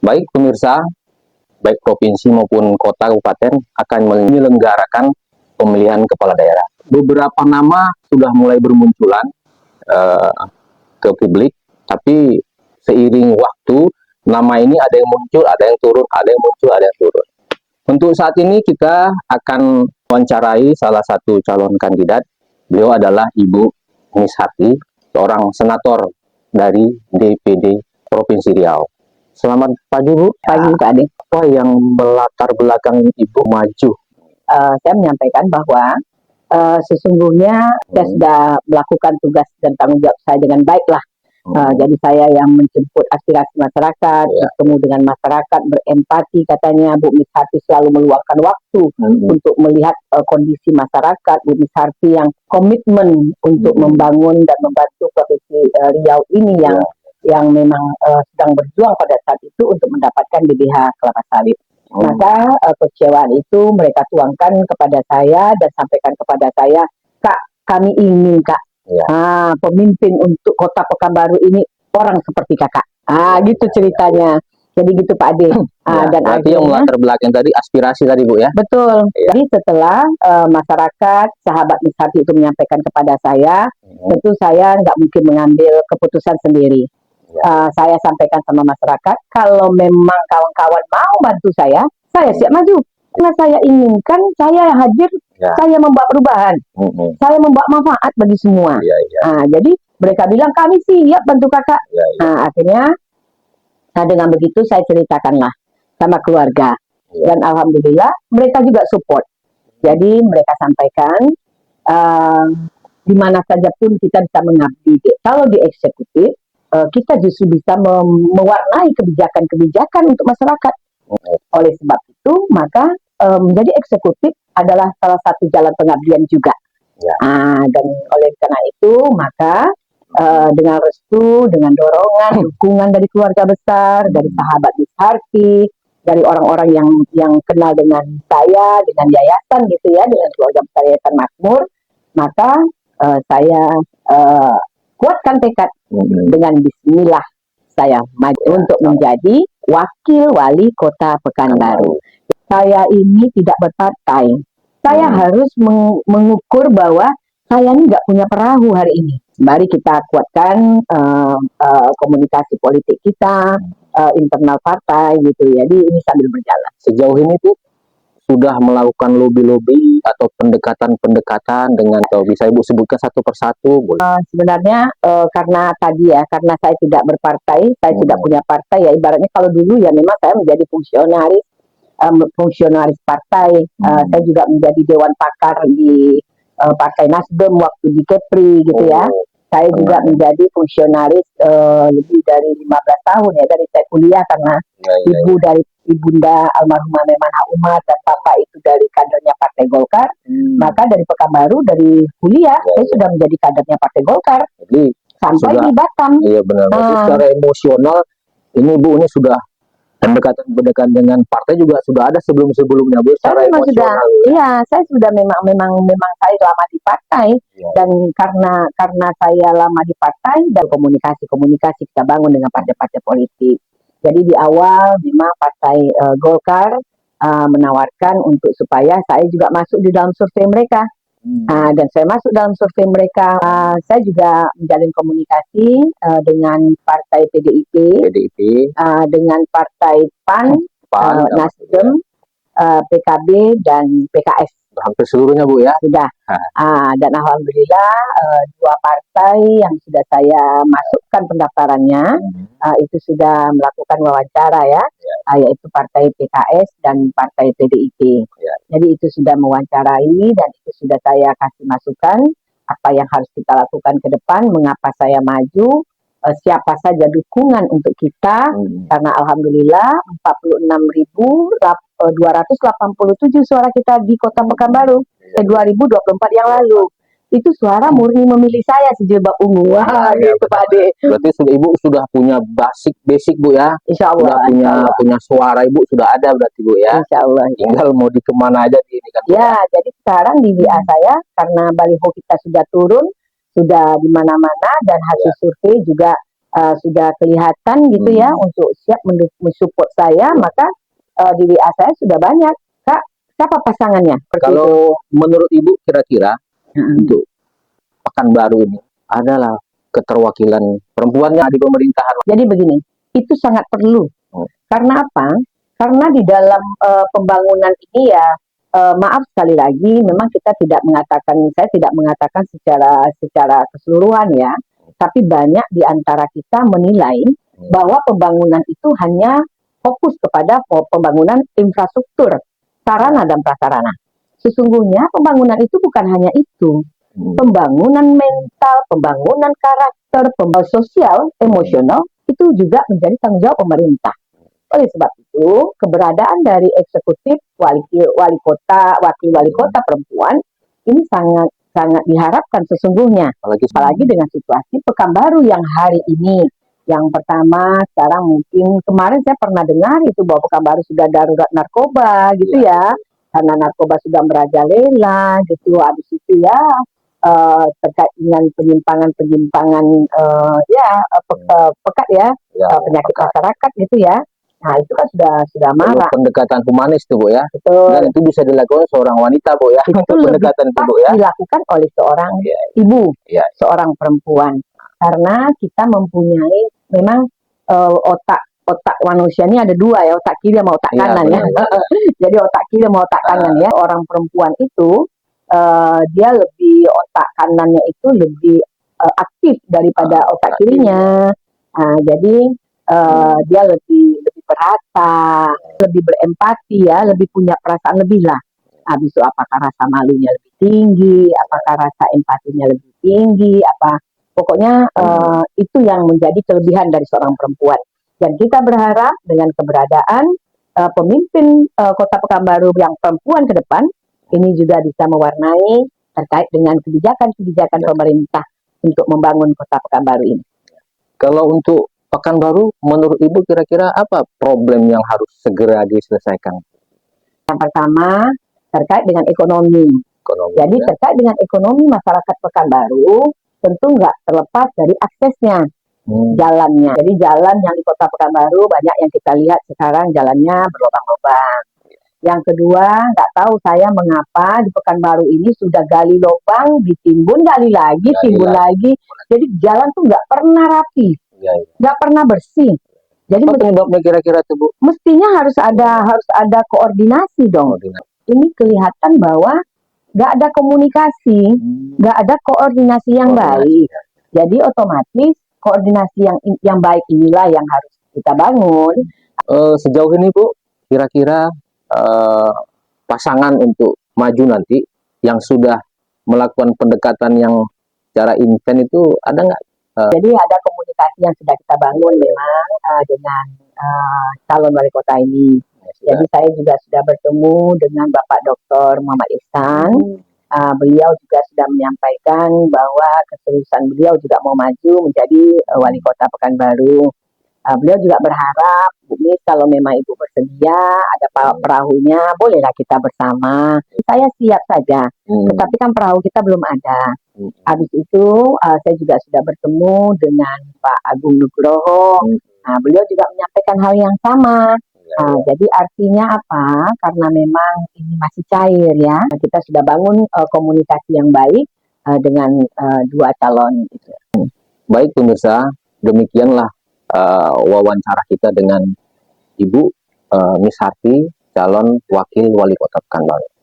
Baik pemirsa, baik provinsi maupun kota kabupaten akan menyelenggarakan pemilihan kepala daerah. Beberapa nama sudah mulai bermunculan ke publik, tapi seiring waktu nama ini ada yang muncul, ada yang turun, ada yang muncul, ada yang turun. Untuk saat ini kita akan wawancarai salah satu calon kandidat. Beliau adalah Ibu Nishati, seorang senator dari DPD Provinsi Riau. Selamat pagi Bu. Pagi Pak Ade. Apa yang melatar belakang Ibu maju? Saya menyampaikan bahwa sesungguhnya saya sudah melakukan tugas dan tanggung jawab saya dengan baik lah. Jadi saya yang menjemput aspirasi masyarakat, bertemu dengan masyarakat, berempati, katanya Bu Nishati selalu meluangkan waktu untuk melihat kondisi masyarakat. Bu Nishati yang komitmen untuk membangun dan membantu Provinsi Riau ini yang memang sedang berjuang pada saat itu untuk mendapatkan DBH kelapa sawit. Maka kekecewaan itu mereka tuangkan kepada saya dan sampaikan kepada saya, Kak, kami ingin Kak, pemimpin untuk Kota Pekanbaru ini orang seperti Kakak. Gitu ceritanya. Jadi gitu Pak Ade. Dan akhirnya yang melatar belakang tadi aspirasi tadi Bu ya. Betul. Jadi setelah masyarakat sahabat Nishati itu menyampaikan kepada saya, tentu saya nggak mungkin mengambil keputusan sendiri. Saya sampaikan sama masyarakat, kalau memang kawan-kawan mau bantu saya siap maju. Karena saya inginkan, saya hadir, saya membawa perubahan, saya membawa manfaat bagi semua. Jadi mereka bilang kami siap bantu kakak. Akhirnya dengan begitu saya ceritakanlah sama keluarga, dan alhamdulillah mereka juga support. Jadi mereka sampaikan di mana saja pun kita bisa mengabdi. Kalau di eksekutif kita justru bisa mewarnai kebijakan-kebijakan untuk masyarakat. Oleh sebab itu, maka menjadi eksekutif adalah salah satu jalan pengabdian juga. Dan oleh karena itu, maka dengan restu, dengan dorongan, dukungan dari keluarga besar, dari sahabat Nishati, dari orang-orang yang kenal dengan saya, dengan yayasan gitu ya, dengan keluarga besar Yayasan Makmur, maka saya kuatkan tekad dengan bismillah saya maju untuk menjadi wakil wali kota Pekanbaru. Saya ini tidak berpartai. Saya harus mengukur bahwa saya ini nggak punya perahu hari ini. Mari kita kuatkan komunikasi politik kita, internal partai gitu ya. Jadi ini sambil berjalan. Sejauh ini tuh sudah melakukan lobby-lobby atau pendekatan-pendekatan dengan, atau bisa Ibu sebutkan satu persatu? Sebenarnya karena tadi ya, karena saya tidak berpartai, saya tidak punya partai ya, ibaratnya kalau dulu ya memang saya menjadi fungsionaris partai, saya juga menjadi dewan pakar di Partai Nasdem waktu di Kepri gitu ya. Saya juga menjadi fungsionaris lebih dari 15 tahun ya, dari saya kuliah, karena ibu dari Ibunda almarhumah Memana Umar dan Bapak itu dari kadernya Partai Golkar. Maka dari Pekanbaru, dari kuliah, saya sudah menjadi kadernya Partai Golkar. Jadi sampai sudah, di Batam. Iya benar. Jadi secara emosional ini Bu, ini sudah pendekatan dengan partai juga sudah ada sebelumnya Bu, secara emosional. Iya, saya sudah memang saya lama di partai, dan karena saya lama di partai dan komunikasi kita bangun dengan partai-partai politik. Jadi di awal memang Partai Golkar menawarkan untuk supaya saya juga masuk di dalam survei mereka. Dan saya masuk dalam survei mereka. Saya juga menjalin komunikasi dengan Partai PDIP, dengan Partai PAN, Nasdem, PKB, dan PKS. Hampir seluruhnya Bu ya? Sudah. Dan alhamdulillah dua partai yang sudah saya masukkan pendaftarannya itu sudah melakukan wawancara ya, yaitu Partai PKS dan Partai PDIP. Jadi itu sudah mewawancarai dan itu sudah saya kasih masukan apa yang harus kita lakukan ke depan, mengapa saya maju, siapa saja dukungan untuk kita, karena alhamdulillah 46.287 suara kita di Kota Pekanbaru 2024 yang lalu. Itu suara murni memilih saya sejilbab ungu. Gitu Pak Ade. Berarti Ibu sudah punya basic Bu ya? Insya Allah. Sudah punya suara Ibu sudah ada berarti Bu ya? Insya Allah. Tinggal mau di kemana aja di ini kan? Ya, jadi sekarang di WA saya, karena baliho kita sudah turun, sudah di mana-mana, dan hasil survei juga sudah kelihatan gitu ya untuk siap mensupport saya, maka di WA saya sudah banyak, Kak, siapa pasangannya? Seperti itu. Kalau menurut Ibu kira-kira untuk Pekanbaru ini adalah keterwakilan perempuannya di pemerintahan. Jadi begini, itu sangat perlu. Karena apa? Karena di dalam pembangunan ini ya, maaf sekali lagi, memang kita tidak mengatakan, saya tidak mengatakan secara keseluruhan ya, tapi banyak di antara kita menilai bahwa pembangunan itu hanya fokus kepada pembangunan infrastruktur, sarana dan prasarana. Sesungguhnya pembangunan itu bukan hanya itu. Pembangunan mental, pembangunan karakter, pembangunan sosial, emosional, itu juga menjadi tanggung jawab pemerintah. Oleh sebab itu, keberadaan dari eksekutif wali kota, wakil wali kota perempuan ini sangat diharapkan sesungguhnya. Apalagi dengan situasi Pekanbaru yang hari ini, yang pertama sekarang mungkin kemarin saya pernah dengar itu bahwa Pekanbaru sudah darurat narkoba gitu ya, karena narkoba sudah merajalela gitu. Habis itu ya terkait dengan penyimpangan pekat ya, penyakit masyarakat gitu ya. Nah itu kan sudah marah. Pendekatan humanis tuh Bu ya. Betul. Dan itu bisa dilakukan seorang wanita Bu ya. Itu pendekatan itu Bu ya. Dilakukan oleh seorang ibu, seorang perempuan. Karena kita mempunyai memang otak manusia ini ada dua ya, otak kiri sama otak kanan ya. Jadi otak kiri sama otak kanan ya. Orang perempuan itu dia lebih, otak kanannya itu lebih aktif daripada otak kirinya. Nah, jadi dia lebih berasa, lebih berempati ya, lebih punya perasaan lebih lah. Habis itu apakah rasa malunya lebih tinggi, apakah rasa empatinya lebih tinggi, pokoknya itu yang menjadi kelebihan dari seorang perempuan. Dan kita berharap dengan keberadaan pemimpin Kota Pekanbaru yang perempuan ke depan, ini juga bisa mewarnai terkait dengan kebijakan-kebijakan pemerintah untuk membangun Kota Pekanbaru ini. Kalau untuk Pekanbaru, menurut Ibu kira-kira apa problem yang harus segera diselesaikan? Yang pertama, terkait dengan ekonomi. Jadi terkait dengan ekonomi masyarakat Pekanbaru, tentu nggak terlepas dari aksesnya, jalannya. Jadi jalan yang di Kota Pekanbaru, banyak yang kita lihat sekarang jalannya berlubang-lubang. Yang kedua, nggak tahu saya mengapa di Pekanbaru ini sudah gali lubang, ditimbun, gali lagi, timbun lagi. Jadi jalan tuh nggak pernah rapi. Nggak pernah bersih. Jadi penyebabnya kira-kira tuh Bu? Mestinya harus ada koordinasi dong. Ini kelihatan bahwa nggak ada komunikasi, nggak ada koordinasi yang baik. Jadi otomatis koordinasi yang baik inilah yang harus kita bangun. Sejauh ini Bu, kira-kira pasangan untuk maju nanti yang sudah melakukan pendekatan yang secara intens itu ada nggak? Jadi ada komunikasi yang sudah kita bangun memang dengan calon wali kota ini. Jadi saya juga sudah bertemu dengan Bapak Dr. Muhammad Ihsan. Beliau juga sudah menyampaikan bahwa keseriusan beliau juga mau maju menjadi wali kota Pekanbaru. Beliau juga berharap, Bu Mis, kalau memang Ibu bersedia, ada perahunya, bolehlah kita bersama. Saya siap saja, tetapi kan perahu kita belum ada. Habis itu, saya juga sudah bertemu dengan Pak Agung Nugroho. Beliau juga menyampaikan hal yang sama. Jadi artinya apa? Karena memang ini masih cair ya. Kita sudah bangun komunikasi yang baik dengan dua calon. Baik pemirsa, demikianlah wawancara kita dengan Ibu Miss Harti, calon wakil wali kota Pekanbaru.